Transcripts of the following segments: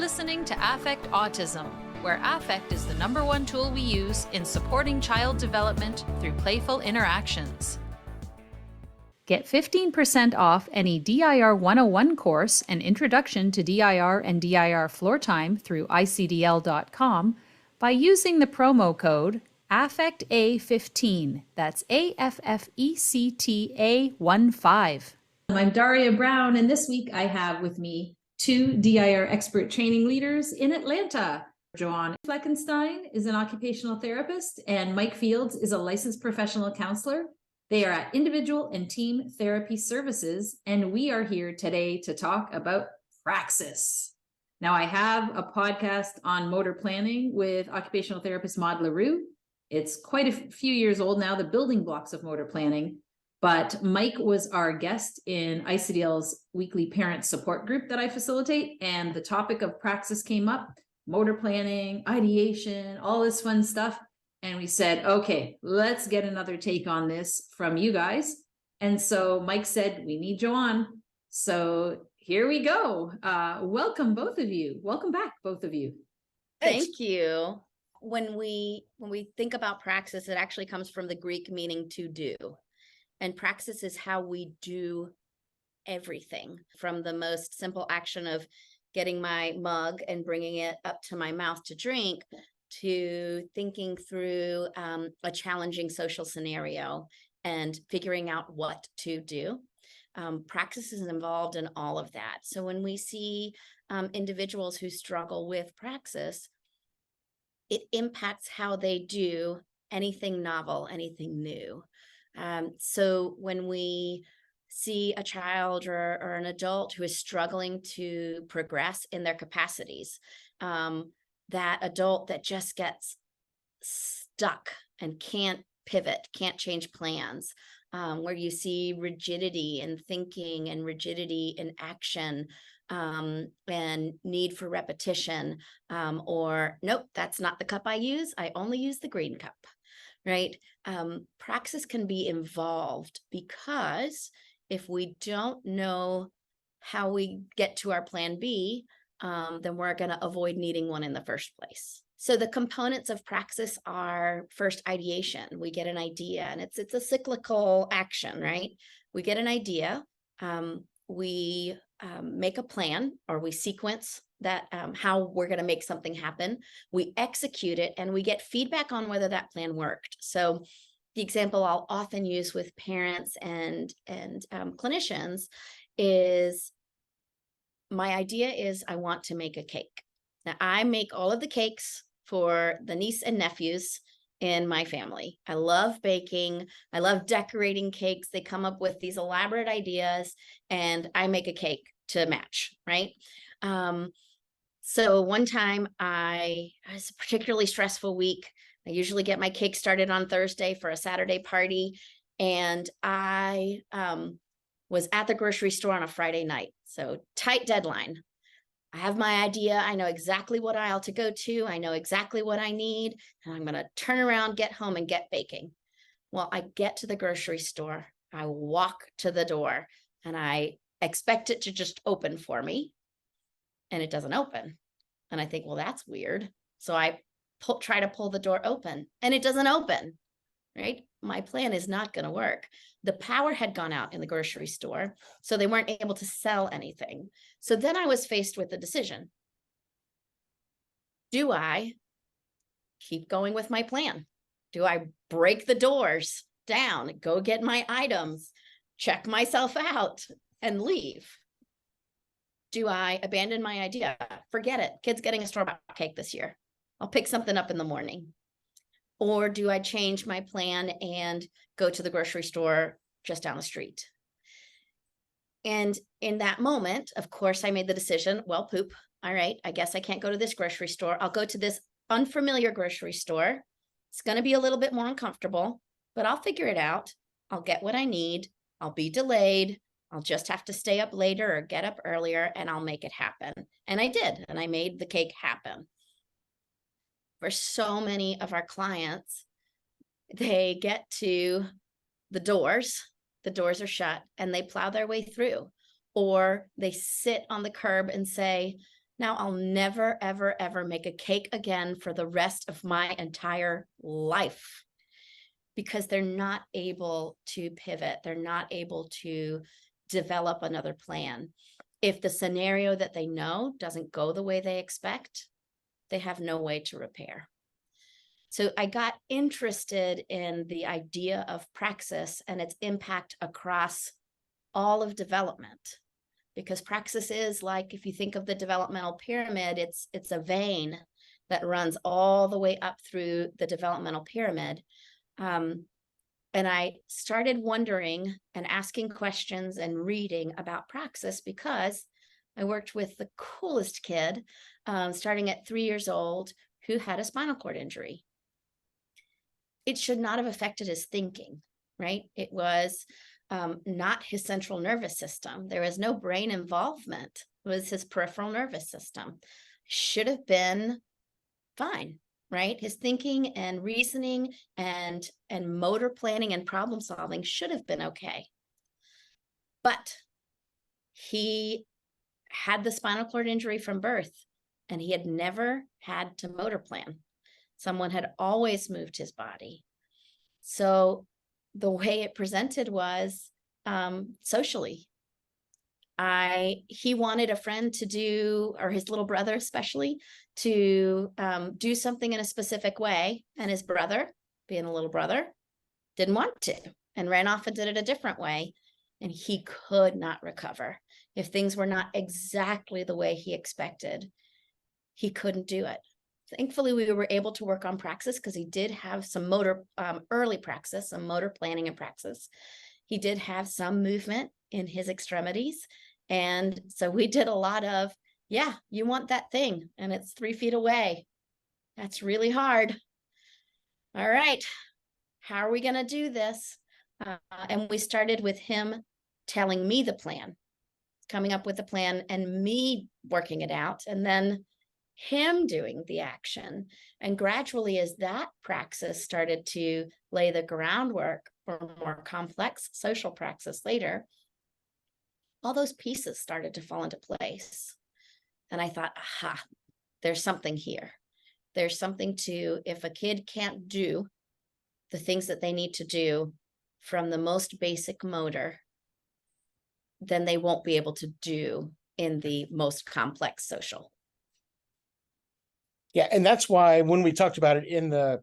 listening to Affect Autism, where affect is the #1 tool we use in supporting child development through playful interactions. Get 15% off any DIR 101 course, an introduction to DIR and DIR floor time through icdl.com by using the promo code AFFECTA15. That's AFFECTA15. I'm Daria Brown, and this week I have with me two DIR expert training leaders in Atlanta. Joanne Fleckenstein is an occupational therapist, and Mike Fields is a licensed professional counselor. They are at Individual and Team Therapy Services, and we are here today to talk about Praxis. Now, I have a podcast on motor planning with occupational therapist Maud LaRue. It's quite a few years old now, the building blocks of motor planning. But Mike was our guest in ICDL's weekly parent support group that I facilitate, and the topic of Praxis came up, motor planning, ideation, all this fun stuff. And we said, okay, let's get another take on this from you guys. And so Mike said, we need Joanne. So here we go. Welcome, both of you. Welcome back, both of you. Thank you. When we think about praxis, it actually comes from the Greek meaning to do. And praxis is how we do everything, from the most simple action of getting my mug and bringing it up to my mouth to drink, to thinking through a challenging social scenario and figuring out what to do. Praxis is involved in all of that. So when we see individuals who struggle with praxis, it impacts how they do anything novel, anything new. So when we see a child or an adult who is struggling to progress in their capacities, that adult that just gets stuck and can't pivot, can't change plans, where you see rigidity in thinking and rigidity in action, and need for repetition, or nope, that's not the cup I use. I only use the green cup, right? Praxis can be involved because if we don't know how we get to our plan B, then we're going to avoid needing one in the first place. So the components of praxis are first ideation. We get an idea, and it's a cyclical action, right? We get an idea, we make a plan, or we sequence that how we're going to make something happen. We execute it, and we get feedback on whether that plan worked. So the example I'll often use with parents and clinicians is, my idea is I want to make a cake. Now, I make all of the cakes for the niece and nephews in my family. I love baking. I love decorating cakes. They come up with these elaborate ideas, and I make a cake to match, right? So one time it was a particularly stressful week. I usually get my cake started on Thursday for a Saturday party, and I was at the grocery store on a Friday night. So tight deadline. I have my idea. I know exactly what aisle to go to. I know exactly what I need. And I'm going to turn around, get home, and get baking. Well, I get to the grocery store. I walk to the door, and I expect it to just open for me. And it doesn't open. And I think, well, that's weird. So I try to pull the door open, and it doesn't open, right? My plan is not going to work. The power had gone out in the grocery store, so they weren't able to sell anything. So then I was faced with a decision. Do I keep going with my plan? Do I break the doors down, go get my items, check myself out, and leave? Do I abandon my idea? Forget it. Kid's getting a store-bought cake this year. I'll pick something up in the morning. Or do I change my plan and go to the grocery store just down the street? And in that moment, of course, I made the decision, well, poop. All right, I guess I can't go to this grocery store. I'll go to this unfamiliar grocery store. It's going to be a little bit more uncomfortable, but I'll figure it out. I'll get what I need. I'll be delayed. I'll just have to stay up later or get up earlier, and I'll make it happen. And I did, and I made the cake happen. For so many of our clients, they get to the doors are shut, and they plow their way through, or they sit on the curb and say, Now I'll never, ever, ever make a cake again for the rest of my entire life, because they're not able to pivot. They're not able to develop another plan. If the scenario that they know doesn't go the way they expect, they have no way to repair. So I got interested in the idea of praxis and its impact across all of development, because praxis is like, if you think of the developmental pyramid, it's a vein that runs all the way up through the developmental pyramid. And I started wondering and asking questions and reading about praxis, because I worked with the coolest kid, starting at 3 years old, who had a spinal cord injury. It should not have affected his thinking, right? It was not his central nervous system. There was no brain involvement. It was his peripheral nervous system. Should have been fine, right? His thinking and reasoning and motor planning and problem solving should have been okay. But he had the spinal cord injury from birth, and he had never had to motor plan. Someone had always moved his body. So the way it presented was socially. He wanted a friend to do, or his little brother especially, to do something in a specific way. And his brother, being a little brother, didn't want to and ran off and did it a different way. And he could not recover. If things were not exactly the way he expected, he couldn't do it. Thankfully, we were able to work on praxis, because he did have some motor, early praxis, some motor planning and praxis. He did have some movement in his extremities. And so we did a lot of, yeah, you want that thing, and it's 3 feet away. That's really hard. All right, how are we going to do this? And we started with him telling me the plan, coming up with the plan, and me working it out, and then him doing the action. And gradually, as that praxis started to lay the groundwork for more complex social praxis later, all those pieces started to fall into place. And I thought, aha, there's something here. There's something to, if a kid can't do the things that they need to do from the most basic motor, then they won't be able to do in the most complex social. Yeah, and that's why when we talked about it in the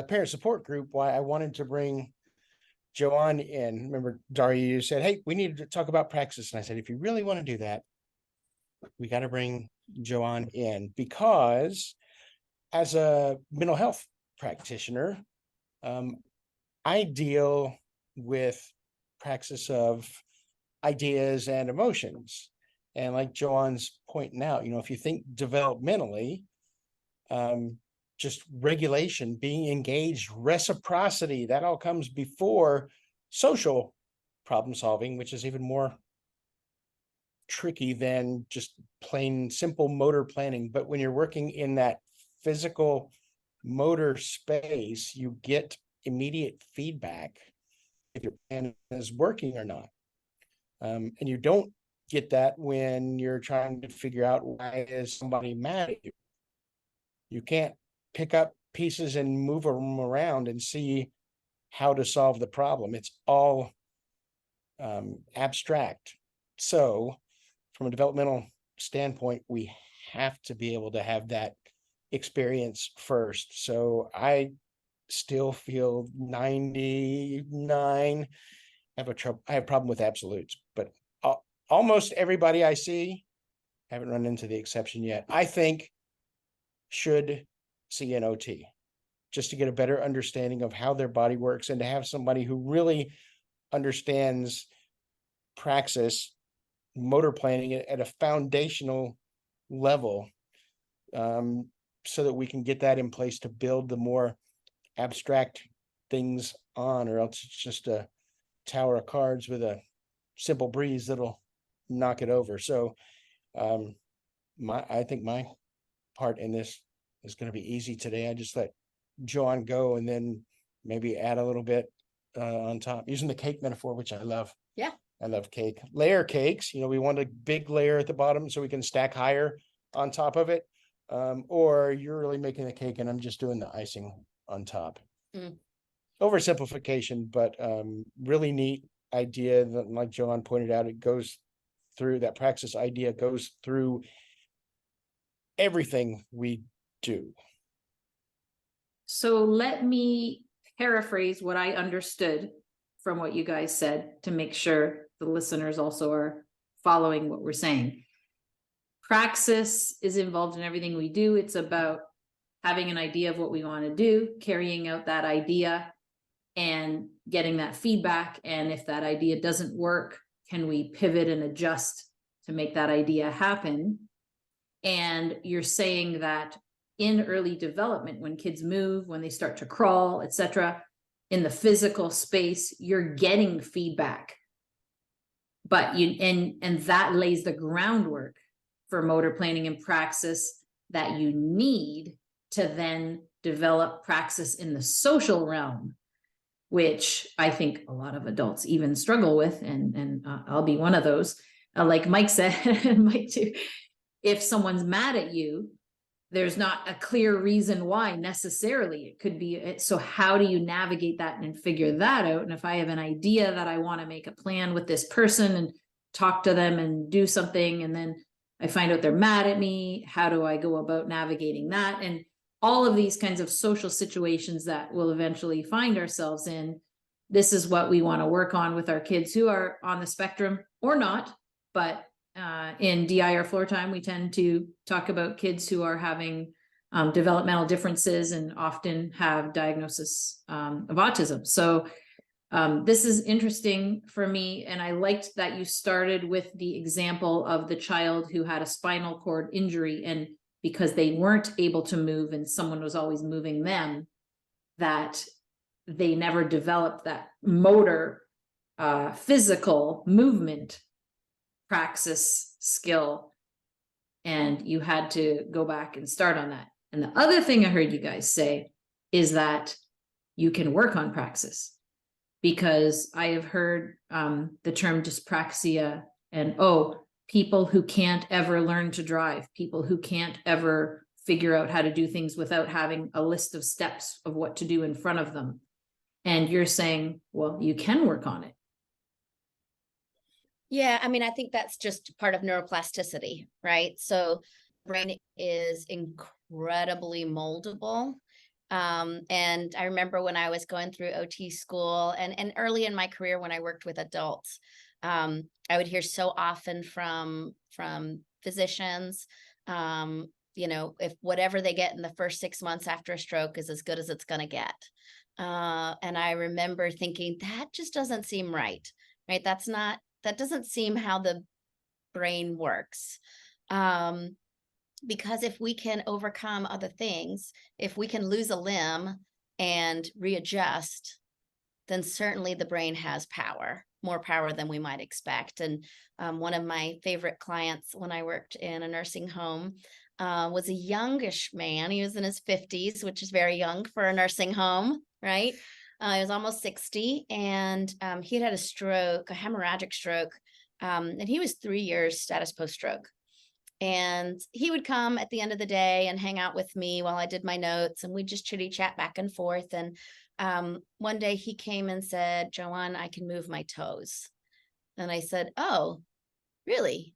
parent support group, why I wanted to bring Joanne in. Remember, Daria, you said, hey, we need to talk about praxis. And I said, if you really want to do that, we got to bring Joanne in, because as a mental health practitioner, I deal with praxis of ideas and emotions. And like Joanne's pointing out, if you think developmentally, just regulation, being engaged, reciprocity, that all comes before social problem solving, which is even more tricky than just plain simple motor planning. But when you're working in that physical motor space, you get immediate feedback if your plan is working or not. And you don't get that when you're trying to figure out why is somebody mad at you. You can't pick up pieces and move them around and see how to solve the problem. It's all abstract. So from a developmental standpoint, we have to be able to have that experience first. So I still feel 99. I have a problem with absolutes, but almost everybody I see, haven't run into the exception yet, I think should see an OT, just to get a better understanding of how their body works, and to have somebody who really understands praxis, motor planning at a foundational level, so that we can get that in place to build the more abstract things on, or else it's just a tower of cards with a simple breeze that'll knock it over. So I think my part in this is going to be easy today. I just let Joanne go, and then maybe add a little bit on top, using the cake metaphor, which I love. Yeah. I love cake. Layer cakes, we want a big layer at the bottom so we can stack higher on top of it. Or you're really making the cake and I'm just doing the icing on top. Mm. Oversimplification, but really neat idea that, like Joanne pointed out, it goes through that Praxis idea, goes through everything we do. So let me paraphrase what I understood from what you guys said to make sure the listeners also are following what we're saying. Praxis is involved in everything we do. It's about having an idea of what we want to do, carrying out that idea, and getting that feedback. And if that idea doesn't work, can we pivot and adjust to make that idea happen? And you're saying that in early development, when kids move, when they start to crawl, etc., in the physical space, you're getting feedback. But and that lays the groundwork for motor planning and praxis that you need to then develop praxis in the social realm, which I think a lot of adults even struggle with, and I'll be one of those. Like Mike said, and Mike too, if someone's mad at you, there's not a clear reason why necessarily. It could be, so how do you navigate that and figure that out? And if I have an idea that I want to make a plan with this person and talk to them and do something, and then I find out they're mad at me, how do I go about navigating that? And all of these kinds of social situations that we'll eventually find ourselves in, this is what we want to work on with our kids who are on the spectrum or not. But in DIR floor time, we tend to talk about kids who are having developmental differences and often have diagnosis of autism. So this is interesting for me. And I liked that you started with the example of the child who had a spinal cord injury, and because they weren't able to move and someone was always moving them, that they never developed that motor physical movement praxis skill, and you had to go back and start on that. And the other thing I heard you guys say is that you can work on praxis, because I have heard the term dyspraxia and people who can't ever learn to drive, people who can't ever figure out how to do things without having a list of steps of what to do in front of them. And you're saying, well, you can work on it. Yeah, I mean, I think that's just part of neuroplasticity, right? So brain is incredibly moldable. And I remember when I was going through OT school and early in my career when I worked with adults, I would hear so often from physicians, if whatever they get in the first 6 months after a stroke is as good as it's going to get. And I remember thinking that just doesn't seem right? That doesn't seem how the brain works. Because if we can overcome other things, if we can lose a limb and readjust, then certainly the brain has power, more power than we might expect. And one of my favorite clients when I worked in a nursing home was a youngish man. He was in his 50s, which is very young for a nursing home, right? He was almost 60, and he had a stroke, a hemorrhagic stroke, and he was 3 years status post-stroke. And he would come at the end of the day and hang out with me while I did my notes, and we'd just chitty chat back and forth. And one day he came and said, "Joanne, I can move my toes." And I said, "Oh, really?"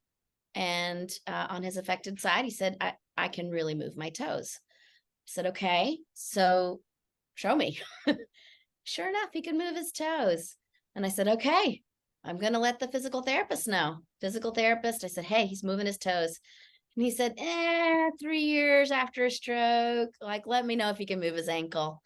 And on his affected side, he said, I can really move my toes. I said, "Okay, so show me." Sure enough, he could move his toes. And I said, "Okay, I'm going to let the physical therapist know." Physical therapist, I said, "Hey, he's moving his toes." And he said, 3 years after a stroke, let me know if he can move his ankle.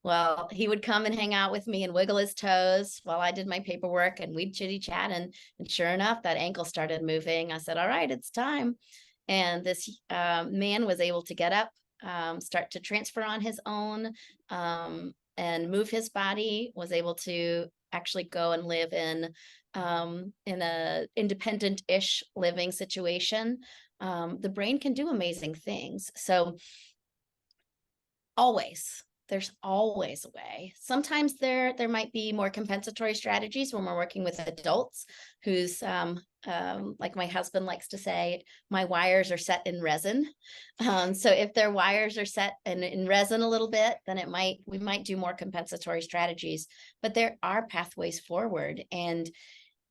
Well, he would come and hang out with me and wiggle his toes while I did my paperwork, and we'd chitty chat. And sure enough, that ankle started moving. I said, "All right, it's time." And this man was able to get up, start to transfer on his own, and move his body, was able to actually go and live in a independent-ish living situation. The brain can do amazing things. So always, there's always a way. Sometimes there might be more compensatory strategies when we're working with adults who's like my husband likes to say, my wires are set in resin. So if their wires are set in resin a little bit, then we might do more compensatory strategies. But there are pathways forward, and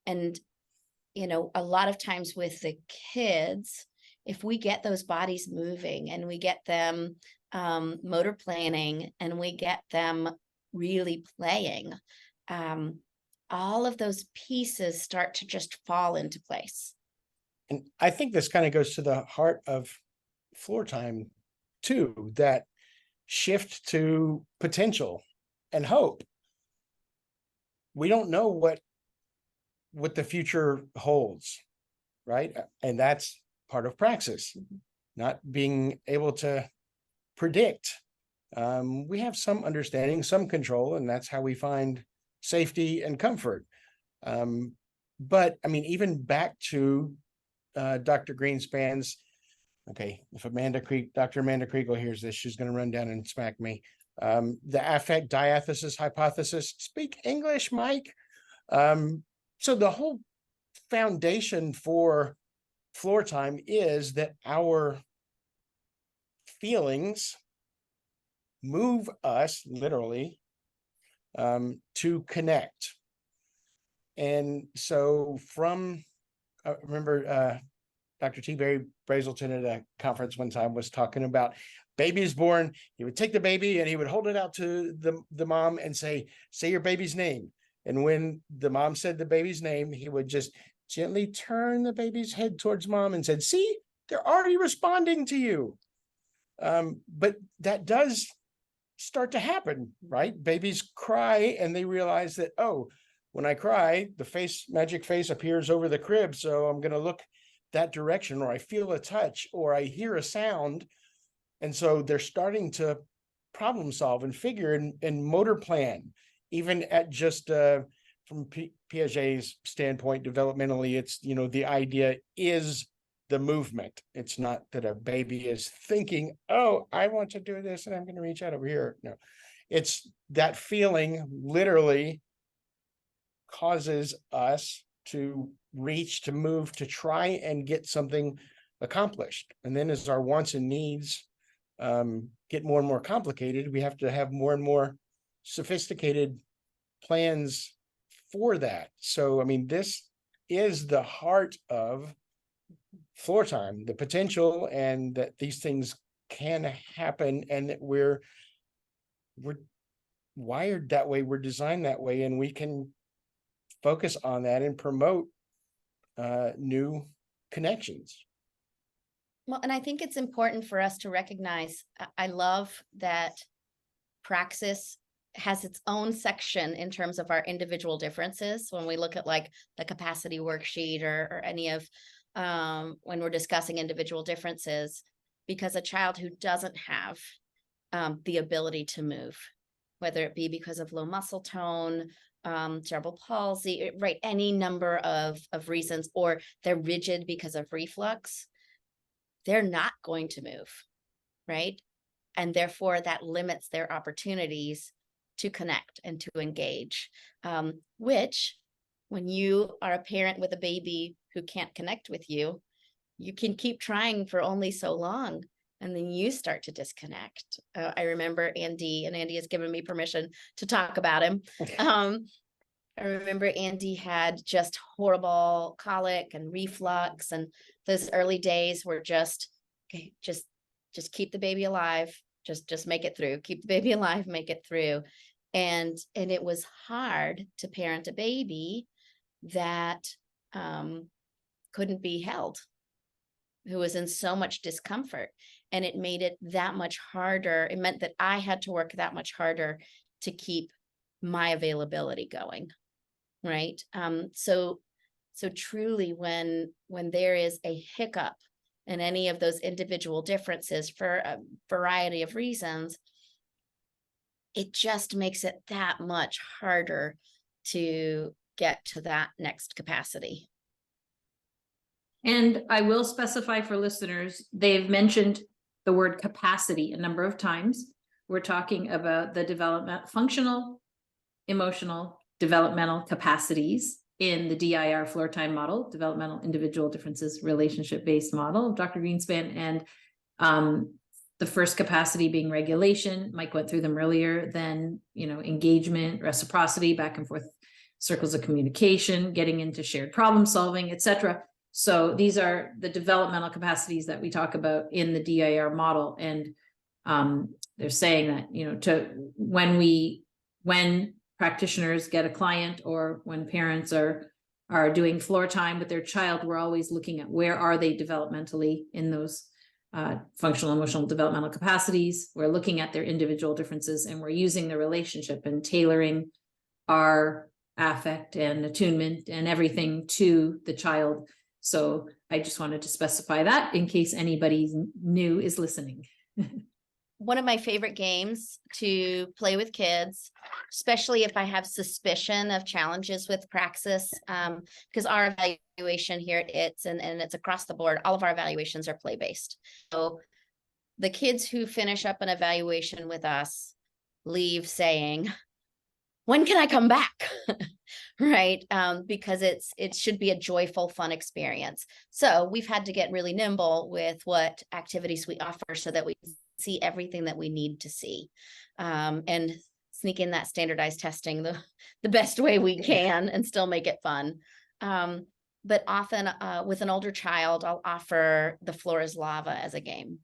a lot of times with the kids, if we get those bodies moving and we get them motor planning and we get them really playing, all of those pieces start to just fall into place. And I think this kind of goes to the heart of floor time too, that shift to potential and hope. We don't know what the future holds, right? And that's part of Praxis, not being able to predict. We have some understanding, some control, and that's how we find safety and comfort. But I mean, even back to Dr. Greenspan's, okay, if Dr. Amanda Kriegel hears this, she's going to run down and smack me. The affect diathesis hypothesis. Speak English, Mike. So the whole foundation for floor time is that our feelings move us literally to connect. And so remember Dr. T. Barry Brazelton at a conference one time was talking about baby is born. He would take the baby and he would hold it out to the mom and say your baby's name. And when the mom said the baby's name, he would just gently turn the baby's head towards mom and said, see, they're already responding to you. But that does start to happen, right? Babies cry and they realize that, oh, when I cry, the magic face appears over the crib. So I'm going to look that direction, or I feel a touch, or I hear a sound. And so they're starting to problem solve and figure and motor plan, even at just from Piaget's standpoint, developmentally, it's, the idea is the movement. It's not that a baby is thinking, oh, I want to do this and I'm going to reach out over here. No, it's that feeling literally causes us to reach, to move, to try and get something accomplished. And then as our wants and needs get more and more complicated, we have to have more and more sophisticated plans for that. So, I mean, this is the heart of floor time, the potential, and that these things can happen, and that we're wired that way, we're designed that way, and we can focus on that and promote new connections. Well, and I think it's important for us to recognize, I love that Praxis has its own section in terms of our individual differences. When we look at like the capacity worksheet or any of when we're discussing individual differences, because a child who doesn't have the ability to move, whether it be because of low muscle tone, cerebral palsy, right, any number of reasons, or they're rigid because of reflux, they're not going to move, right? And therefore that limits their opportunities to connect and to engage, which when you are a parent with a baby who can't connect with you, you can keep trying for only so long, and then you start to disconnect. I remember Andy, and Andy has given me permission to talk about him. I remember Andy had just horrible colic and reflux, and those early days were just, okay, just keep the baby alive, just make it through, keep the baby alive, make it through. And it was hard to parent a baby that couldn't be held, who was in so much discomfort. And it made it that much harder. It meant that I had to work that much harder to keep my availability going, right? So truly, when there is a hiccup in any of those individual differences for a variety of reasons, it just makes it that much harder to get to that next capacity. And I will specify for listeners, they've mentioned the word capacity a number of times. we're talking about the development, functional, emotional, developmental capacities in the DIR floor time model, developmental individual differences relationship-based model of Dr. Greenspan, and the first capacity being regulation. Mike went through them earlier. Then, engagement, reciprocity, back and forth circles of communication, getting into shared problem solving, etc. So these are the developmental capacities that we talk about in the DIR model. And they're saying that, when practitioners get a client, or when parents are doing floor time with their child, we're always looking at where are they developmentally in those functional, emotional, developmental capacities. We're looking at their individual differences, and we're using the relationship and tailoring our affect and attunement and everything to the child. So I just wanted to specify that in case anybody new is listening. One of my favorite games to play with kids, especially if I have suspicion of challenges with Praxis, because our evaluation here at ITS and it's across the board, all of our evaluations are play-based. So the kids who finish up an evaluation with us leave saying, when can I come back? Right? Because it should be a joyful, fun experience. So we've had to get really nimble with what activities we offer so that we see everything that we need to see, and sneak in that standardized testing the best way we can and still make it fun. But often with an older child, I'll offer the floor is lava as a game.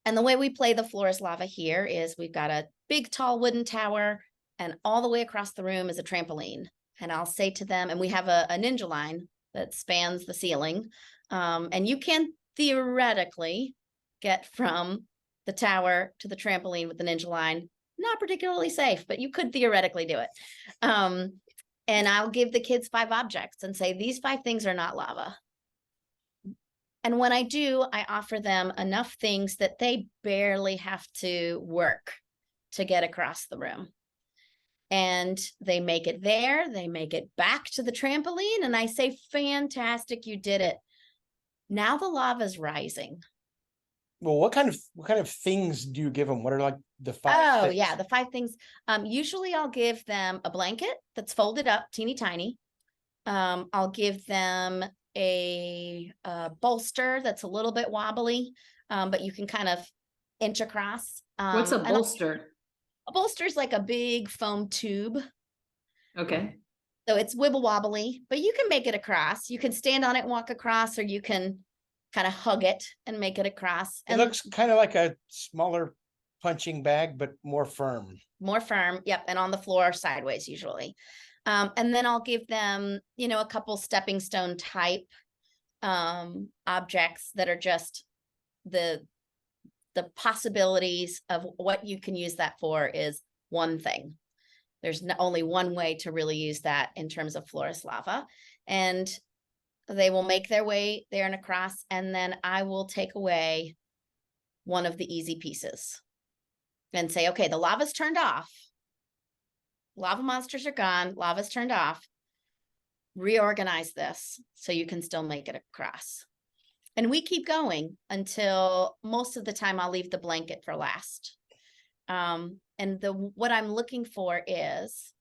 And the way we play the floor is lava here is we've got a big, tall wooden tower, and all the way across the room is a trampoline. And I'll say to them, and we have a ninja line that spans the ceiling. And you can theoretically get from the tower to the trampoline with the ninja line. Not particularly safe, but you could theoretically do it. And I'll give the kids 5 objects and say, these 5 things are not lava. And when I do, I offer them enough things that they barely have to work to get across the room. And they make it there, they make it back to the trampoline, and I say, fantastic, you did it. Now the lava's rising. Well, what kind of things do you give them? What are like the 5 Oh, things? yeah, the 5 things. Usually I'll give them a blanket that's folded up, teeny tiny. I'll give them a bolster that's a little bit wobbly, but you can kind of inch across. What's a bolster? A bolster is like a big foam tube. Okay. So it's wibble wobbly, but you can make it across. You can stand on it and walk across, or you can kind of hug it and make it across. It looks kind of like a smaller punching bag, but more firm. More firm, yep, and on the floor sideways usually. And then I'll give them, a couple stepping stone type objects that are just the possibilities of what you can use that for is one thing. There's only one way to really use that in terms of floor is lava. And they will make their way there and across, and then I will take away one of the easy pieces and say, okay, the lava's turned off. Lava monsters are gone. Lava's turned off. Reorganize this so you can still make it across. And we keep going until most of the time I'll leave the blanket for last. And what I'm looking for is,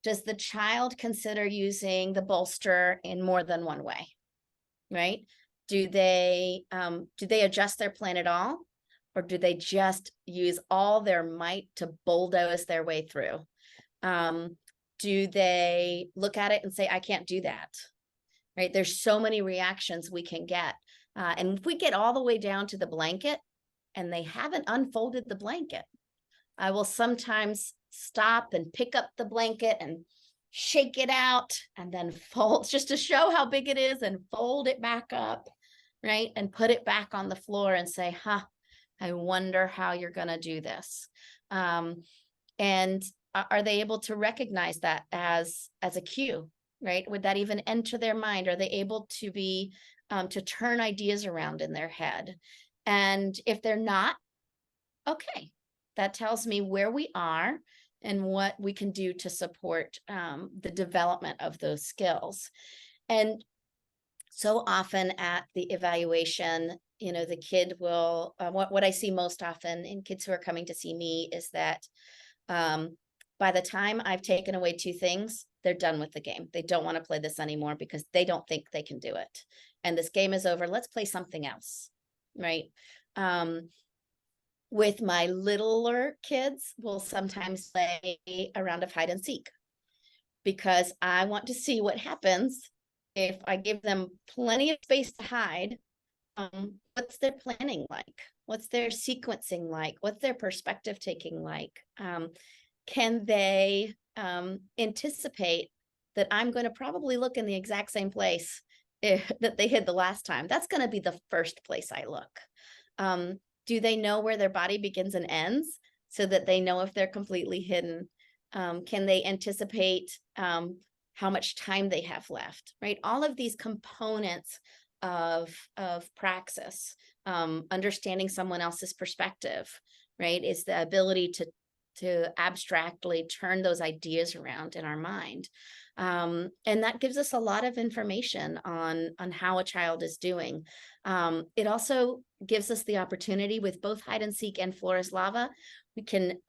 does the child consider using the bolster in more than one way, right? Do they adjust their plan at all? Or do they just use all their might to bulldoze their way through? Do they look at it and say, I can't do that, right? There's so many reactions we can get. And if we get all the way down to the blanket and they haven't unfolded the blanket, I will sometimes stop and pick up the blanket and shake it out and then fold just to show how big it is and fold it back up, right? And put it back on the floor and say, I wonder how you're going to do this. And are they able to recognize that as a cue, right? Would that even enter their mind? Are they able to be, to turn ideas around in their head? And if they're not, okay, that tells me where we are and what we can do to support the development of those skills. And so often at the evaluation, the kid will, what I see most often in kids who are coming to see me is that by the time I've taken away two things, they're done with the game. They don't want to play this anymore because they don't think they can do it. And this game is over. Let's play something else, right? With my littler kids, we'll sometimes play a round of hide and seek because I want to see what happens if I give them plenty of space to hide. What's their planning like? What's their sequencing like? What's their perspective taking like? Can they anticipate that I'm going to probably look in the exact same place that they hid the last time? That's going to be the first place I look. Do they know where their body begins and ends so that they know if they're completely hidden? Can they anticipate how much time they have left, right? All of these components of praxis, understanding someone else's perspective, right, is the ability to abstractly turn those ideas around in our mind. And that gives us a lot of information on how a child is doing. It also gives us the opportunity with both hide and seek and floor is lava. We can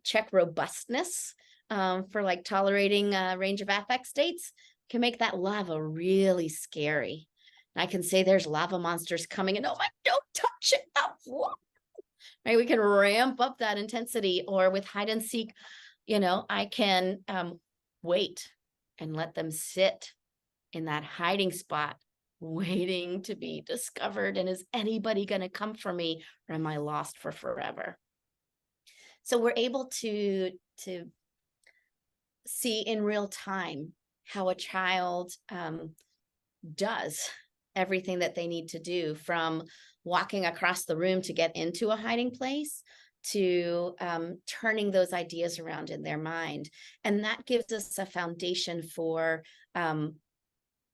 check robustness for like tolerating a range of affect states. Can make that lava really scary. And I can say there's lava monsters coming and oh my, don't touch it. Oh, right, we can ramp up that intensity. Or with hide and seek, I can wait and let them sit in that hiding spot, waiting to be discovered. And is anybody going to come for me, or am I lost for forever? So we're able to see in real time how a child does everything that they need to do, from walking across the room to get into a hiding place to turning those ideas around in their mind. And that gives us a foundation for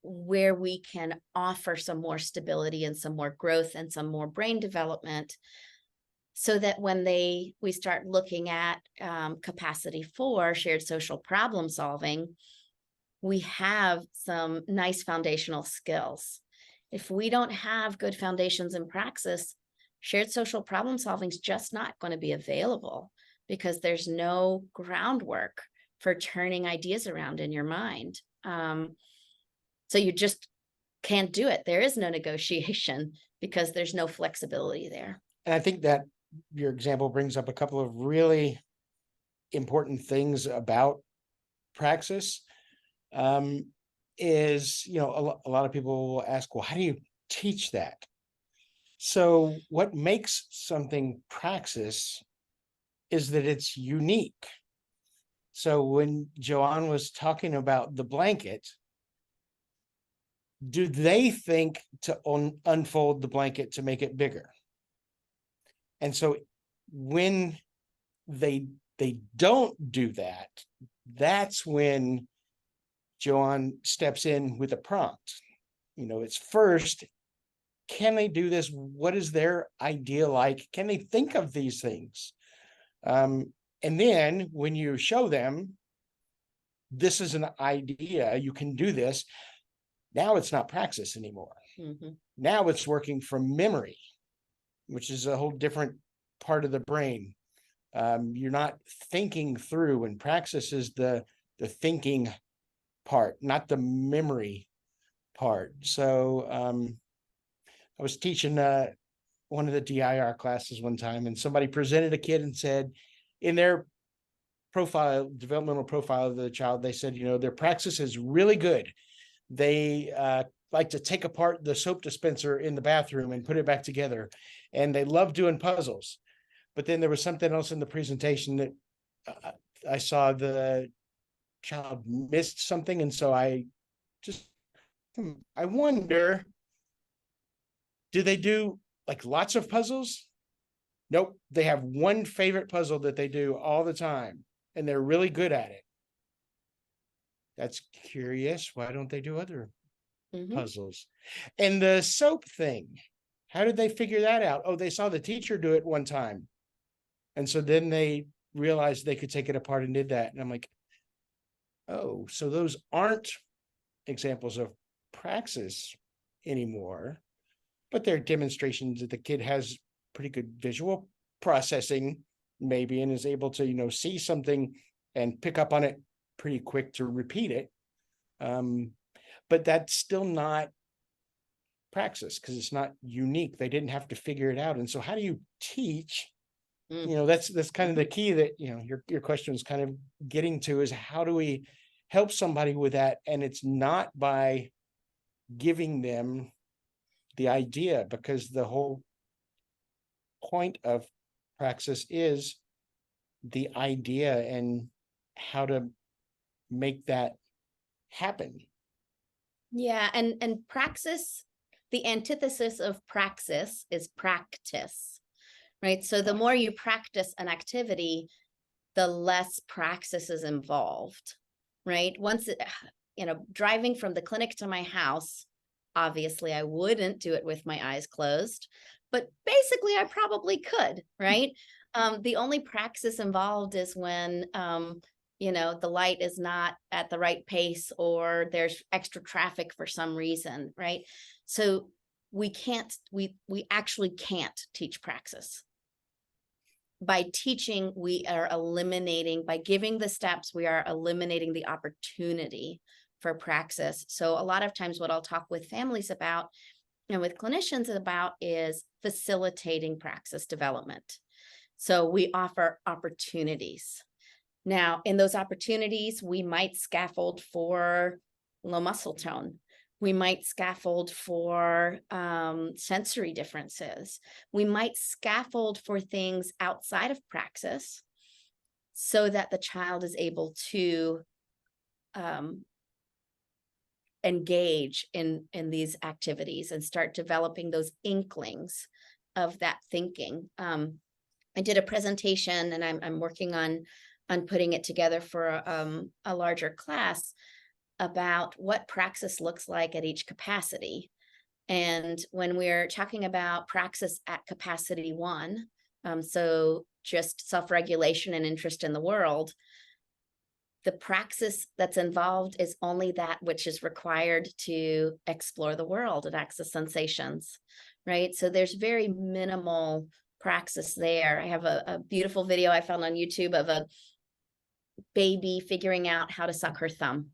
where we can offer some more stability and some more growth and some more brain development, so that when we start looking at capacity for shared social problem solving, we have some nice foundational skills. If we don't have good foundations in praxis, shared social problem solving is just not going to be available because there's no groundwork for turning ideas around in your mind. So you just can't do it. There is no negotiation because there's no flexibility there. And I think that your example brings up a couple of really important things about praxis. Is, a lot of people will ask, well, how do you teach that? So what makes something praxis is that it's unique. So when Joanne was talking about the blanket, do they think to unfold the blanket to make it bigger? And so when they don't do that, that's when Joanne steps in with a prompt. It's first, can they do this? What is their idea like? Can they think of these things? And then when you show them, this is an idea, you can do this. Now it's not praxis anymore. Mm-hmm. Now it's working from memory, which is a whole different part of the brain. You're not thinking through, and praxis is the thinking part, not the memory part. So I was teaching one of the DIR classes one time, and somebody presented a kid and said, in their developmental profile of the child, they said, their praxis is really good. They like to take apart the soap dispenser in the bathroom and put it back together, and they love doing puzzles. But then there was something else in the presentation that I saw the child missed something, and so I wonder, do they do like lots of puzzles? Nope, they have one favorite puzzle that they do all the time, and they're really good at it. That's curious. Why don't they do other puzzles? And the soap thing, how did they figure that out? Oh, they saw the teacher do it one time, and so then they realized they could take it apart and did that. And I'm like, oh, so those aren't examples of praxis anymore. but there are demonstrations that the kid has pretty good visual processing, maybe, and is able to, see something and pick up on it pretty quick to repeat it. But that's still not Praxis because it's not unique. They didn't have to figure it out. And so how do you teach? That's kind of the key that, your question is kind of getting to, is how do we help somebody with that? And it's not by giving them the idea, because the whole point of Praxis is the idea and how to make that happen. Yeah, and praxis, the antithesis of praxis is practice, right? So the more you practice an activity, the less praxis is involved, right? Once driving from the clinic to my house, obviously I wouldn't do it with my eyes closed, but basically I probably could, right? The only praxis involved is when the light is not at the right pace, or there's extra traffic for some reason, right? So we actually can't teach praxis. By teaching, we are eliminating, by giving the steps, we are eliminating the opportunity for praxis. So a lot of times what I'll talk with families about and with clinicians about is facilitating praxis development. So we offer opportunities. Now, in those opportunities, we might scaffold for low muscle tone. We might scaffold for sensory differences. We might scaffold for things outside of praxis so that the child is able to engage in these activities and start developing those inklings of that thinking. I did a presentation, and I'm working on putting it together for a larger class about what praxis looks like at each capacity. And when we're talking about praxis at capacity 1, so just self-regulation and interest in the world, the praxis that's involved is only that which is required to explore the world and access sensations, right? So there's very minimal praxis there. I have a beautiful video I found on YouTube of a baby figuring out how to suck her thumb.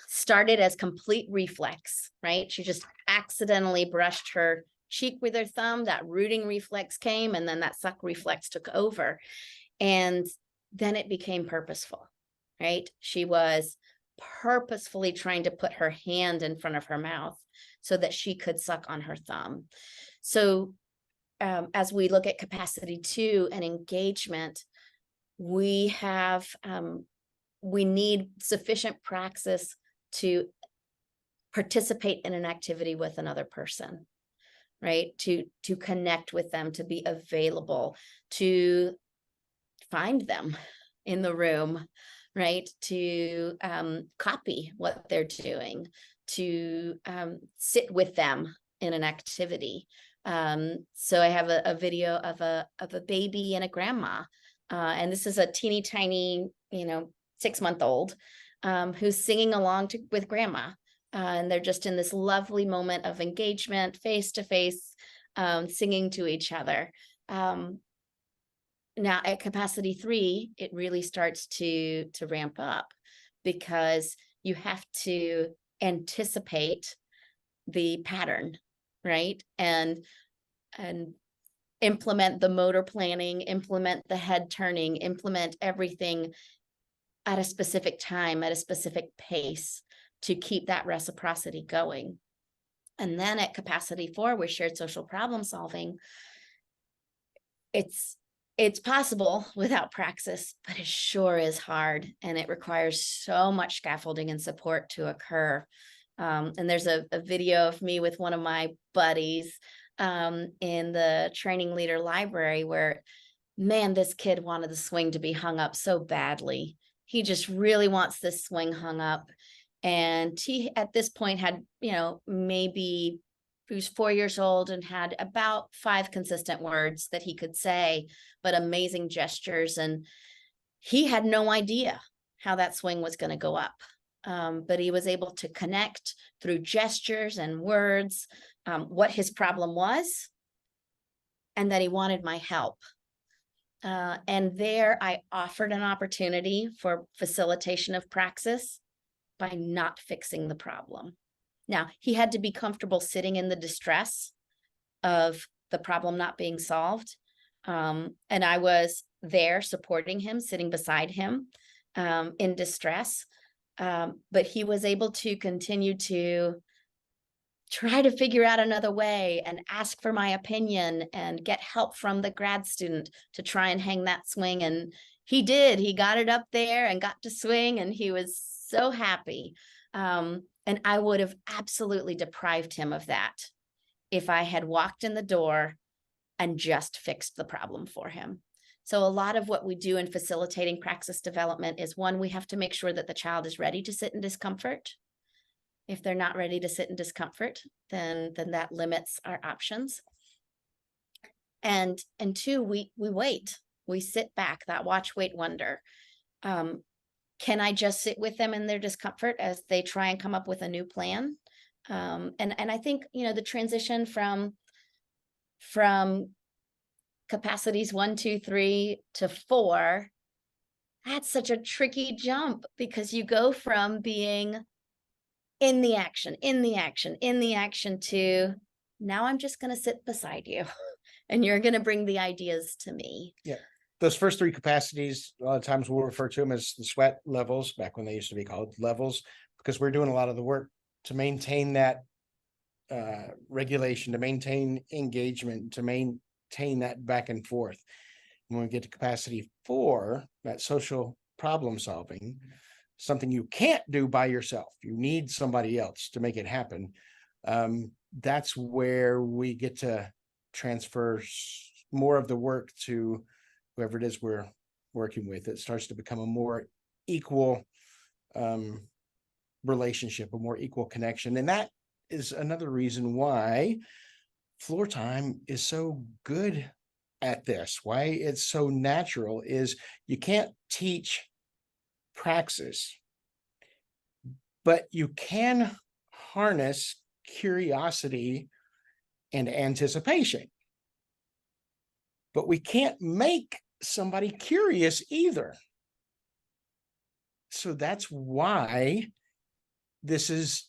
Started as complete reflex, right? She just accidentally brushed her cheek with her thumb. That rooting reflex came, and then that suck reflex took over. And then it became purposeful, right? She was purposefully trying to put her hand in front of her mouth so that she could suck on her thumb. So as we look at capacity 2 and engagement, we need sufficient praxis to participate in an activity with another person, right? To connect with them, to be available, to find them in the room, right? To copy what they're doing, to sit with them in an activity. So I have a video of a baby and a grandma, and this is a teeny tiny, 6-month-old who's singing along with grandma. And they're just in this lovely moment of engagement, face to face, singing to each other. Now at capacity 3, it really starts to ramp up, because you have to anticipate the pattern, right? And implement the motor planning, implement the head turning, implement everything at a specific time, at a specific pace, to keep that reciprocity going. And then at capacity 4, with shared social problem solving, it's possible without praxis, but it sure is hard, and it requires so much scaffolding and support to occur. And there's a video of me with one of my buddies in the training leader library where, man, this kid wanted the swing to be hung up so badly. He just really wants this swing hung up. And he, at this point, had, maybe he was 4 years old and had about 5 consistent words that he could say, but amazing gestures. And he had no idea how that swing was going to go up. But he was able to connect through gestures and words what his problem was, and that he wanted my help. And there I offered an opportunity for facilitation of praxis by not fixing the problem. Now, he had to be comfortable sitting in the distress of the problem not being solved. And I was there supporting him, sitting beside him in distress. But he was able to continue to try to figure out another way and ask for my opinion and get help from the grad student to try and hang that swing. And he did. He got it up there and got to swing, and he was so happy. And I would have absolutely deprived him of that if I had walked in the door and just fixed the problem for him. So a lot of what we do in facilitating praxis development is, one, we have to make sure that the child is ready to sit in discomfort. If they're not ready to sit in discomfort, then that limits our options. And two, we wait. We sit back, that watch, wait, wonder. Can I just sit with them in their discomfort as they try and come up with a new plan? And I think, the transition from capacities 1, 2, 3 to 4, that's such a tricky jump, because you go from being in the action to, now I'm just going to sit beside you and you're going to bring the ideas to me. Yeah. Those first 3 capacities, a lot of times we'll refer to them as the sweat levels, back when they used to be called levels, because we're doing a lot of the work to maintain that regulation, to maintain engagement, to maintain that back and forth. When we get to capacity 4, that social problem solving, something you can't do by yourself, you need somebody else to make it happen. That's where we get to transfer more of the work to whoever it is we're working with. It starts to become a more equal relationship, a more equal connection. And that is another reason why floor time is so good at this, why it's so natural, is you can't teach praxis, but you can harness curiosity and anticipation. But we can't make somebody curious either. So that's why this is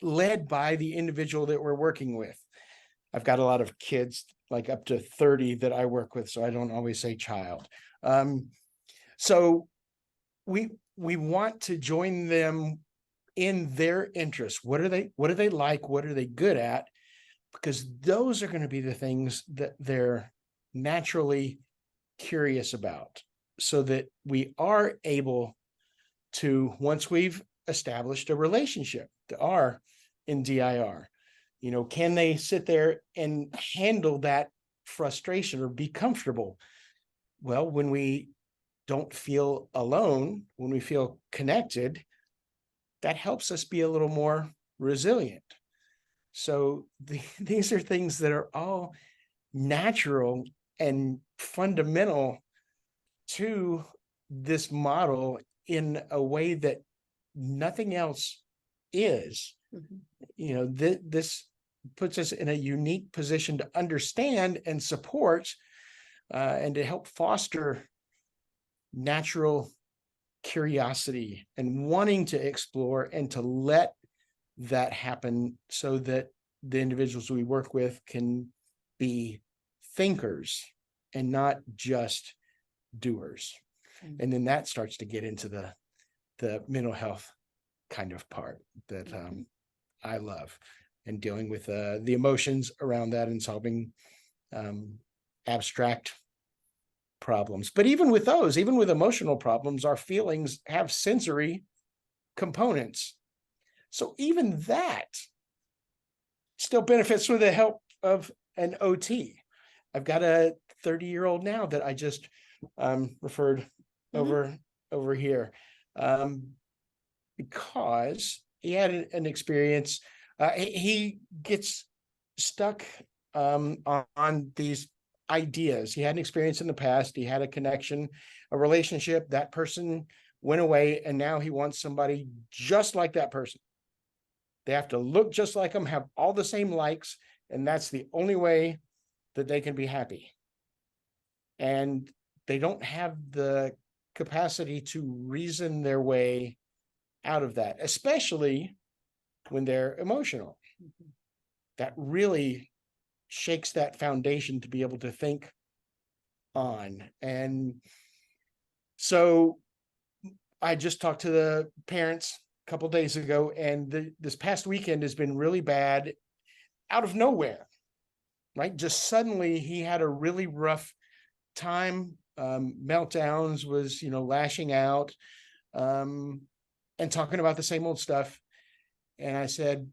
led by the individual that we're working with. I've got a lot of kids, like up to 30, that I work with, so I don't always say child. So we want to join them in their interests. What do they like? What are they good at? Because those are going to be the things that they're naturally curious about, so that we are able to, once we've established a relationship, that are in DIR, can they sit there and handle that frustration or be comfortable? Well, when we don't feel alone, when we feel connected, that helps us be a little more resilient. So these are things that are all natural and fundamental to this model in a way that nothing else is. Mm-hmm. This puts us in a unique position to understand and support and to help foster natural curiosity and wanting to explore, and to let that happen, so that the individuals we work with can be thinkers and not just doers. Mm-hmm. And then that starts to get into the mental health kind of part that I love, and dealing with the emotions around that and solving abstract problems. But even with those, even with emotional problems, our feelings have sensory components. So even that still benefits with the help of an OT. I've got a 30-year-old now that I just referred over here, because he had an experience. He gets stuck on these ideas. He had an experience in the past. He had a connection, a relationship. That person went away, and now he wants somebody just like that person. They have to look just like them, have all the same likes, and that's the only way that they can be happy. And they don't have the capacity to reason their way out of that, especially when they're emotional. That really shakes that foundation to be able to think on. And so I just talked to the parents a couple days ago, and this past weekend has been really bad out of nowhere, right? Just suddenly he had a really rough time, meltdowns, was, lashing out, and talking about the same old stuff. And I said,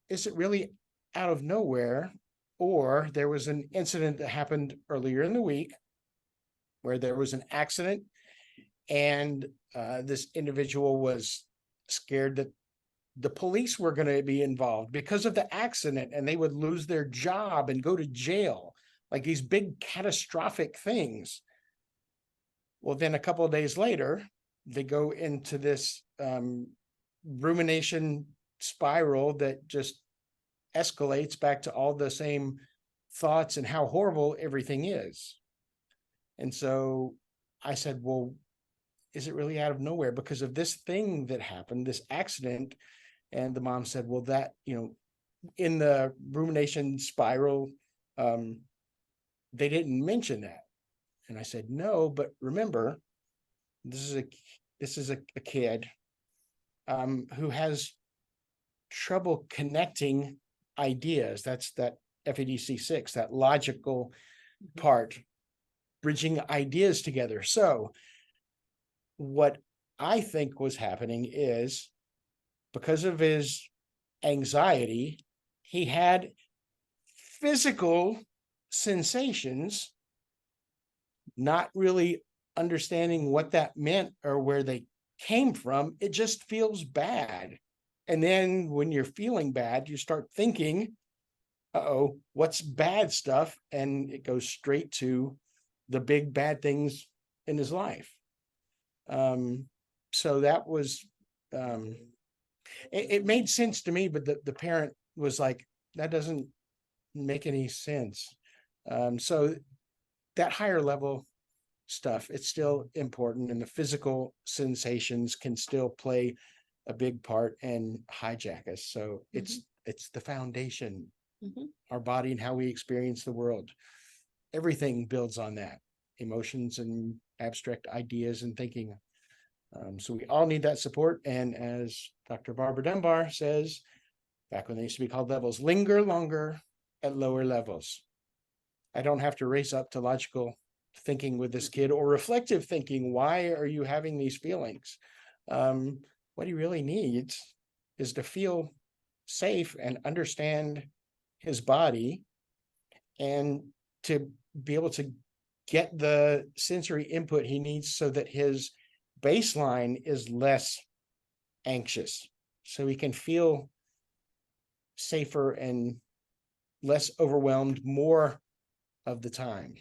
is it really out of nowhere? Or there was an incident that happened earlier in the week where there was an accident, and this individual was scared that the police were going to be involved because of the accident, and they would lose their job and go to jail, like these big catastrophic things. Well, then a couple of days later, they go into this rumination spiral that just escalates back to all the same thoughts and how horrible everything is. And so I said, well, is it really out of nowhere because of this thing that happened, this accident? And the mom said, well, that, in the rumination spiral, they didn't mention that. And I said, no, but remember, this is a kid who has trouble connecting ideas. That's that FEDC6, that logical part, bridging ideas together. So what I think was happening is, because of his anxiety, he had physical sensations, not really understanding what that meant or where they came from. It just feels bad. And then when you're feeling bad, you start thinking, uh-oh, what's bad stuff? And it goes straight to the big bad things in his life. So that was, it made sense to me, but the parent was like, that doesn't make any sense. So that higher level stuff, it's still important, and the physical sensations can still play a big part and hijack us. So it's the foundation, our body and how we experience the world. Everything builds on that, emotions and abstract ideas and thinking. So we all need that support. And as Dr. Barbara Dunbar says, back when they used to be called levels, linger longer at lower levels. I don't have to race up to logical thinking with this kid or reflective thinking. Why are you having these feelings? What he really needs is to feel safe and understand his body, and to be able to get the sensory input he needs so that his baseline is less anxious, so he can feel safer and less overwhelmed more of the time.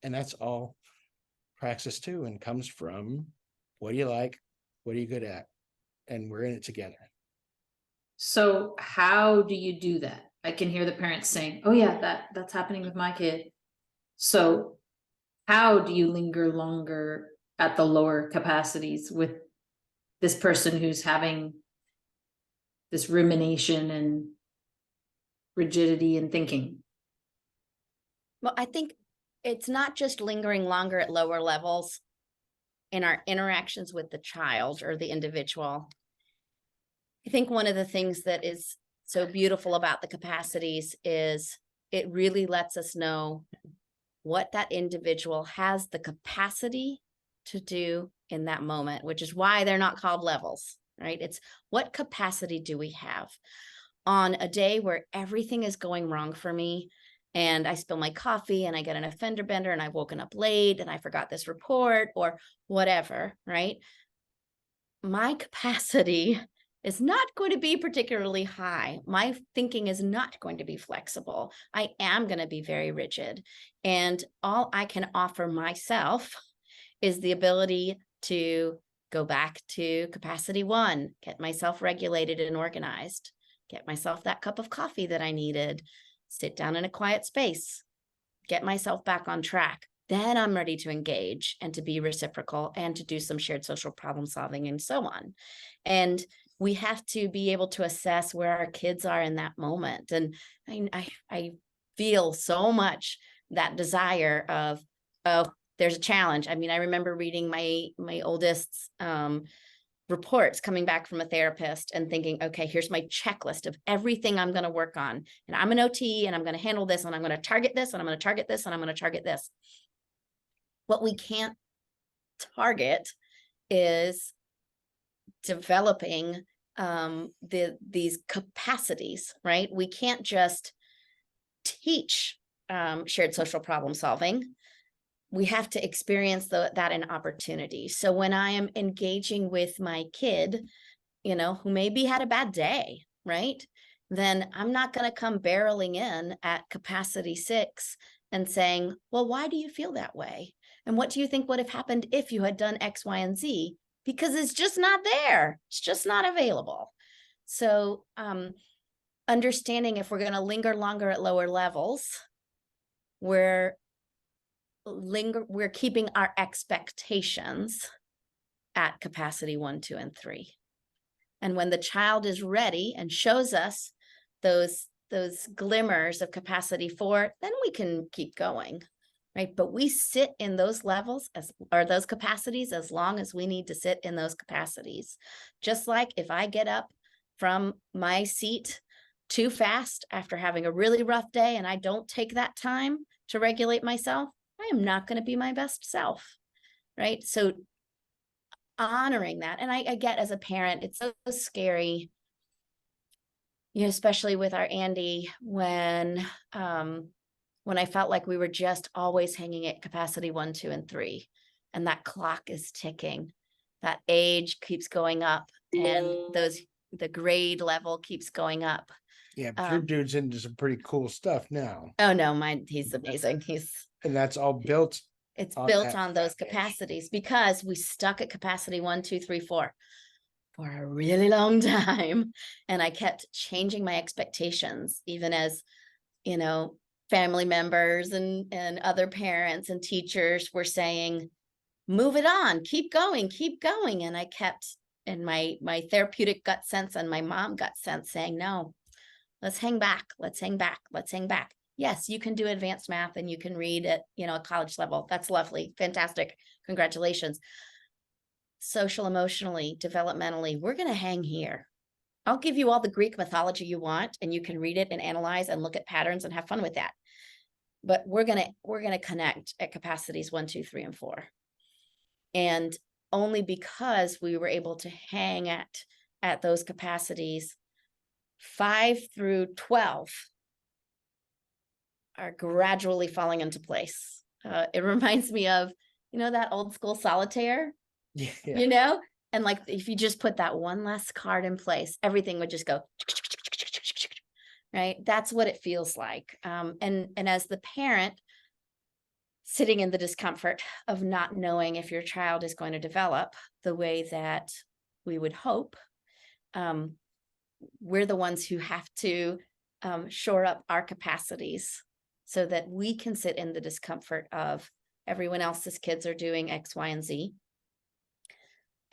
And that's all Praxis too, and comes from, what do you like? What are you good at? And we're in it together. So how do you do that? I can hear the parents saying, oh yeah, that's happening with my kid. So how do you linger longer at the lower capacities with this person who's having this rumination and rigidity in thinking? Well, I think it's not just lingering longer at lower levels in our interactions with the child or the individual. I think one of the things that is so beautiful about the capacities is it really lets us know what that individual has the capacity to do in that moment, which is why they're not called levels, right? It's what capacity do we have on a day where everything is going wrong for me, and I spill my coffee and I get an offender bender and I've woken up late and I forgot this report or whatever, right? My capacity is not going to be particularly high. My thinking is not going to be flexible. I am going to be very rigid. And all I can offer myself is the ability to go back to capacity 1, get myself regulated and organized. get myself that cup of coffee that I needed, sit down in a quiet space, get myself back on track. Then I'm ready to engage and to be reciprocal and to do some shared social problem solving and so on. And we have to be able to assess where our kids are in that moment. And I feel so much that desire of, oh, there's a challenge. I mean, I remember reading my oldest's reports coming back from a therapist and thinking, okay, here's my checklist of everything I'm going to work on. And I'm an OT and I'm going to handle this and I'm going to target this and I'm going to target this and I'm going to target this. What we can't target is developing these capacities, right? We can't just teach shared social problem solving. We have to experience that in opportunity. So when I am engaging with my kid, who maybe had a bad day, right? Then I'm not going to come barreling in at capacity 6 and saying, well, why do you feel that way? And what do you think would have happened if you had done X, Y, and Z? Because it's just not there. It's just not available. So understanding if we're going to linger longer at lower levels, we're keeping our expectations at capacity 1, 2, and 3. And when the child is ready and shows us those glimmers of capacity 4, then we can keep going, right? But we sit in those levels those capacities as long as we need to sit in those capacities. Just like if I get up from my seat too fast after having a really rough day and I don't take that time to regulate myself, I am not going to be my best self, right? So honoring that. And I get as a parent, it's so scary, especially with our Andy, when I felt like we were just always hanging at capacity 1, 2, and 3, and that clock is ticking, that age keeps going up, and the grade level keeps going up. Yeah, but your dude's into some pretty cool stuff now. Oh no, he's amazing. And that's all built. It's built on those capacities because we stuck at capacity 1, 2, 3, 4 for a really long time. And I kept changing my expectations, even as, family members and other parents and teachers were saying, move it on, keep going. And I kept in my therapeutic gut sense and my mom gut sense saying, no, let's hang back. Yes, you can do advanced math and you can read at, a college level. That's lovely. Fantastic. Congratulations. Social, emotionally, developmentally, we're going to hang here. I'll give you all the Greek mythology you want, and you can read it and analyze and look at patterns and have fun with that. But we're going to connect at capacities 1, 2, 3, and 4. And only because we were able to hang at those capacities 5 through 12 are gradually falling into place. It reminds me of, that old school solitaire, Yeah. And like, if you just put that one last card in place, everything would just go, right? That's what it feels like. And as the parent sitting in the discomfort of not knowing if your child is going to develop the way that we would hope, we're the ones who have to shore up our capacities so that we can sit in the discomfort of everyone else's kids are doing X, Y, and Z.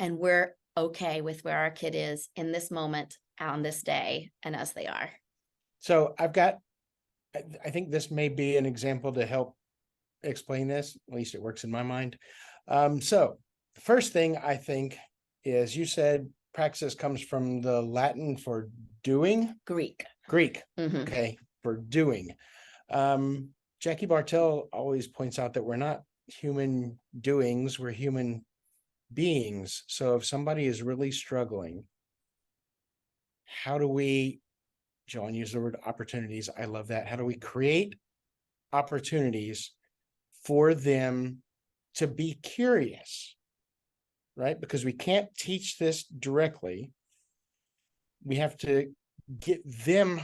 And we're okay with where our kid is in this moment, on this day, and as they are. So I think this may be an example to help explain this. At least it works in my mind. So the first thing I think is, you said praxis comes from the Latin for doing? Greek. Mm-hmm. Okay, for doing. Jackie Bartell always points out that we're not human doings, we're human beings. So if somebody is really struggling, how do we, Joan used the word opportunities, I love that. How do we create opportunities for them to be curious, right? Because we can't teach this directly. We have to get them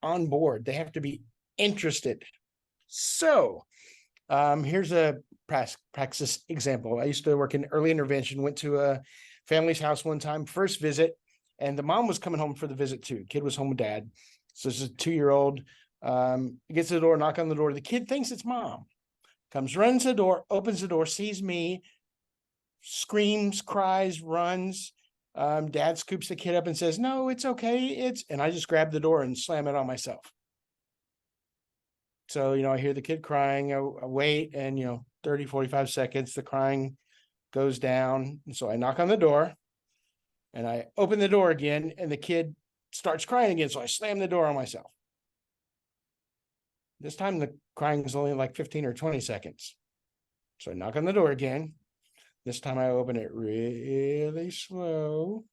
on board. They have to be interested. So here's a praxis example. I used to work in early intervention, went to a family's house one time, first visit, And the mom was coming home for the visit too. Kid was home with dad. So this is a 2-year-old. Gets to the door, knock on the door. The kid thinks it's mom. Comes, runs the door, opens the door, sees me, screams, cries, runs. Dad scoops the kid up and says, "No, it's okay. And I just grab the door and slam it on myself. So, I hear the kid crying, I wait, and 30, 45 seconds, the crying goes down. And so I knock on the door and I open the door again, and the kid starts crying again. So I slam the door on myself. This time the crying is only like 15 or 20 seconds. So I knock on the door again. This time I open it really slow.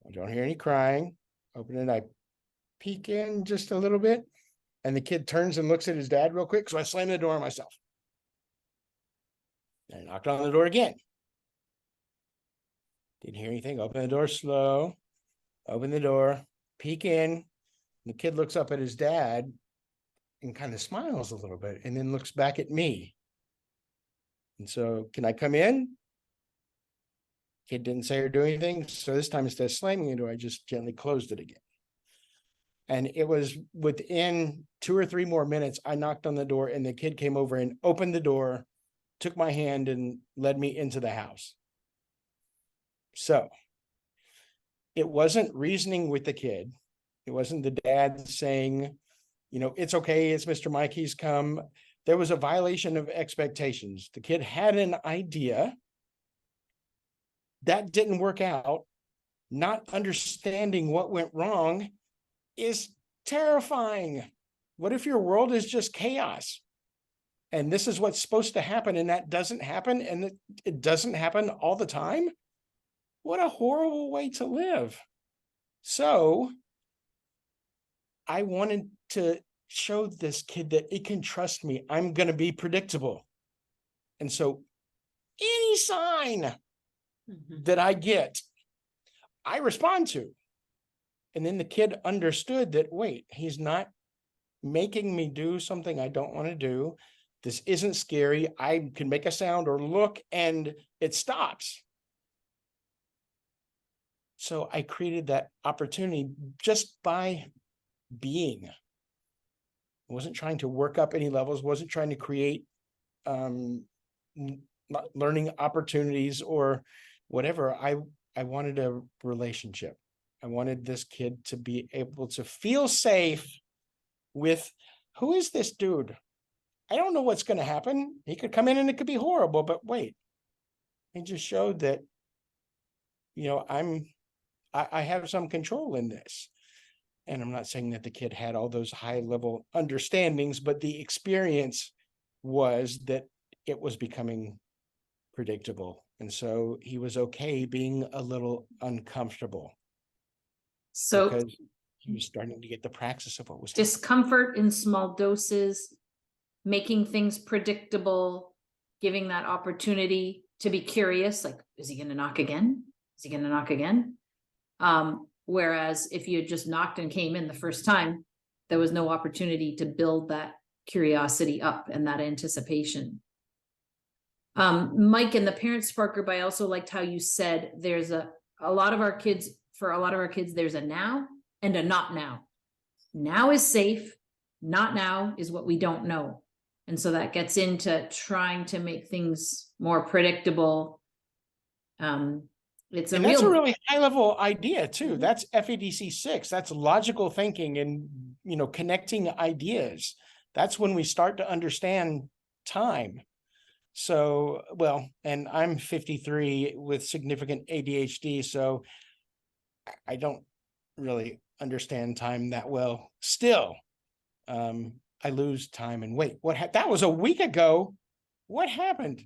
I don't hear any crying. Open it, I peek in just a little bit. And the kid turns and looks at his dad real quick. So I slam the door on myself. And I knocked on the door again. Didn't hear anything. Open the door slow. Open the door, peek in. The kid looks up at his dad and kind of smiles a little bit and then looks back at me. And so, "Can I come in?" Kid didn't say or do anything. So this time, instead of slamming the door, I just gently closed it again. And it was within 2 or 3 more minutes, I knocked on the door and the kid came over and opened the door, took my hand and led me into the house. So it wasn't reasoning with the kid. It wasn't the dad saying, "It's okay. It's Mr. Mike. He's come." There was a violation of expectations. The kid had an idea that didn't work out. Not understanding what went wrong is terrifying. What if your world is just chaos? And this is what's supposed to happen, and that doesn't happen, and it doesn't happen all the time? What a horrible way to live. So I wanted to show this kid that it can trust me. I'm going to be predictable. And so any sign that I get, I respond to. And then the kid understood that, wait, he's not making me do something I don't want to do. This isn't scary. I can make a sound or look and it stops. So I created that opportunity just by being. I wasn't trying to work up any levels, wasn't trying to create learning opportunities or whatever. I wanted a relationship. I wanted this kid to be able to feel safe with, who is this dude? I don't know what's going to happen. He could come in and it could be horrible, but wait, he just showed that, I have some control in this. And I'm not saying that the kid had all those high level understandings, but the experience was that it was becoming predictable. And so he was okay being a little uncomfortable. So because he was starting to get the praxis of what was discomfort in small doses, making things predictable, giving that opportunity to be curious, like, is he going to knock again? Is he going to knock again? Whereas if you had just knocked and came in the first time, there was no opportunity to build that curiosity up and that anticipation. Mike, in the Parent Spark group, I also liked how you said there's a lot of our kids, there's a now and a not now. Now is safe, not now is what we don't know. And so that gets into trying to make things more predictable. That's a really high level idea too. That's FEDC 6. That's logical thinking and, connecting ideas. That's when we start to understand time. So, and I'm 53 with significant ADHD, so I don't really understand time that well. Still, I lose time and wait. That was a week ago. What happened?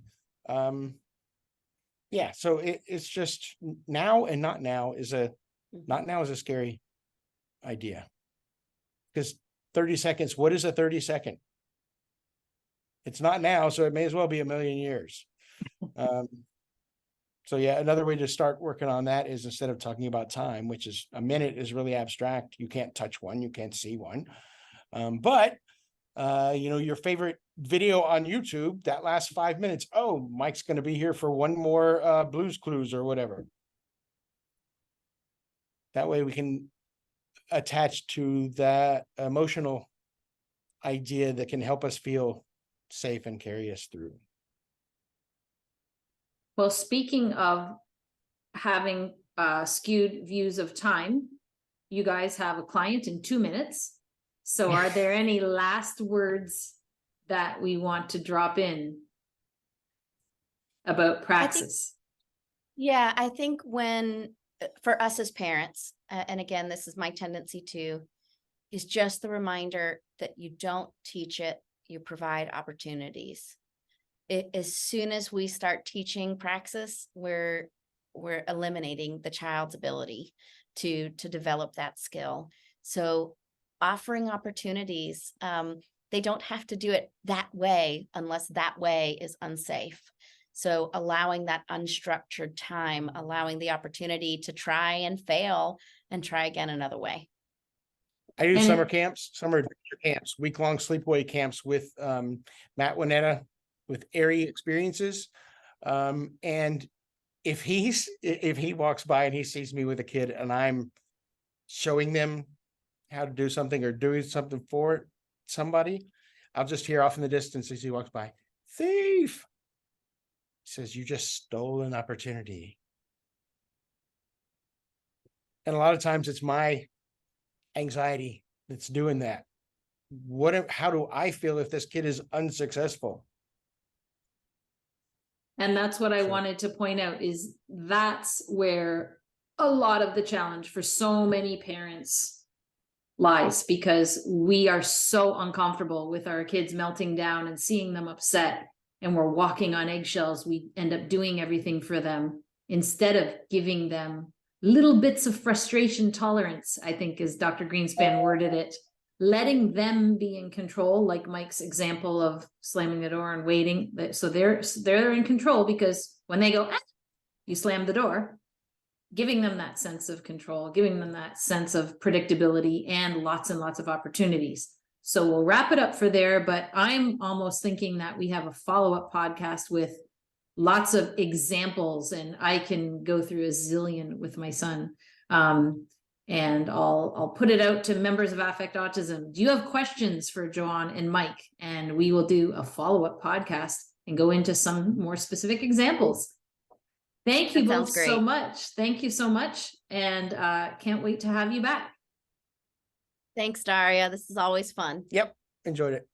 Yeah, so it's just now and not now is a scary idea. Because 30 seconds, what is a 30 second? It's not now, so it may as well be a million years. So yeah, another way to start working on that is, instead of talking about time, which is a minute is really abstract. You can't touch one, you can't see one. But your favorite video on YouTube, that last 5 minutes, oh, Mike's going to be here for one more Blues Clues or whatever. That way we can attach to that emotional idea that can help us feel safe and carry us through. Well, speaking of having skewed views of time, you guys have a client in 2 minutes. So are there any last words that we want to drop in about Praxis? Yeah, I think for us as parents, and again, this is my tendency too, is just the reminder that you don't teach it, you provide opportunities. As soon as we start teaching Praxis, we're eliminating the child's ability to develop that skill. So offering opportunities, they don't have to do it that way unless that way is unsafe. So allowing that unstructured time, allowing the opportunity to try and fail and try again another way. I do And summer camps, summer adventure camps, week-long sleepaway camps with Matt Winetta with Airy Experiences. And if he walks by and he sees me with a kid and I'm showing them how to do something or doing something for somebody, I'll just hear off in the distance as he walks by, "Thief." He says, "You just stole an opportunity." And a lot of times it's my anxiety that's doing that. How do I feel if this kid is unsuccessful? And that's what I Sure. wanted to point out, is that's where a lot of the challenge for so many parents lies, because we are so uncomfortable with our kids melting down and seeing them upset, and we're walking on eggshells. We end up doing everything for them instead of giving them little bits of frustration tolerance, I think, as Dr. Greenspan worded it, letting them be in control, like Mike's example of slamming the door and waiting. So they're in control, because when they go, you slam the door, giving them that sense of control, giving them that sense of predictability and lots of opportunities. So we'll wrap it up for there, but I'm almost thinking that we have a follow-up podcast with lots of examples, and I can go through a zillion with my son. And I'll put it out to members of Affect Autism. Do you have questions for Joanne and Mike? And we will do a follow-up podcast and go into some more specific examples. Thank you both so much. Thank you so much. And can't wait to have you back. Thanks, Daria. This is always fun. Yep, enjoyed it.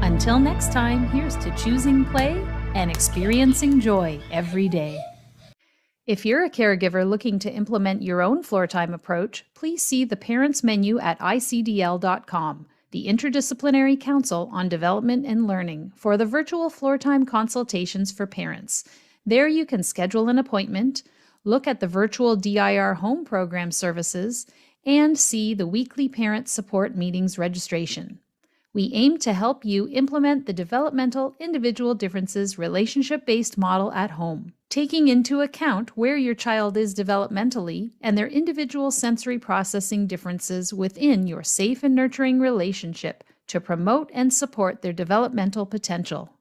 Until next time, here's to choosing play and experiencing joy every day. If you're a caregiver looking to implement your own floor time approach, please see the Parents menu at icdl.com, the Interdisciplinary Council on Development and Learning, for the virtual floor time consultations for parents. There you can schedule an appointment, look at the virtual DIR home program services, and see the weekly parent support meetings registration. We aim to help you implement the developmental individual differences relationship-based model at home, taking into account where your child is developmentally and their individual sensory processing differences within your safe and nurturing relationship to promote and support their developmental potential.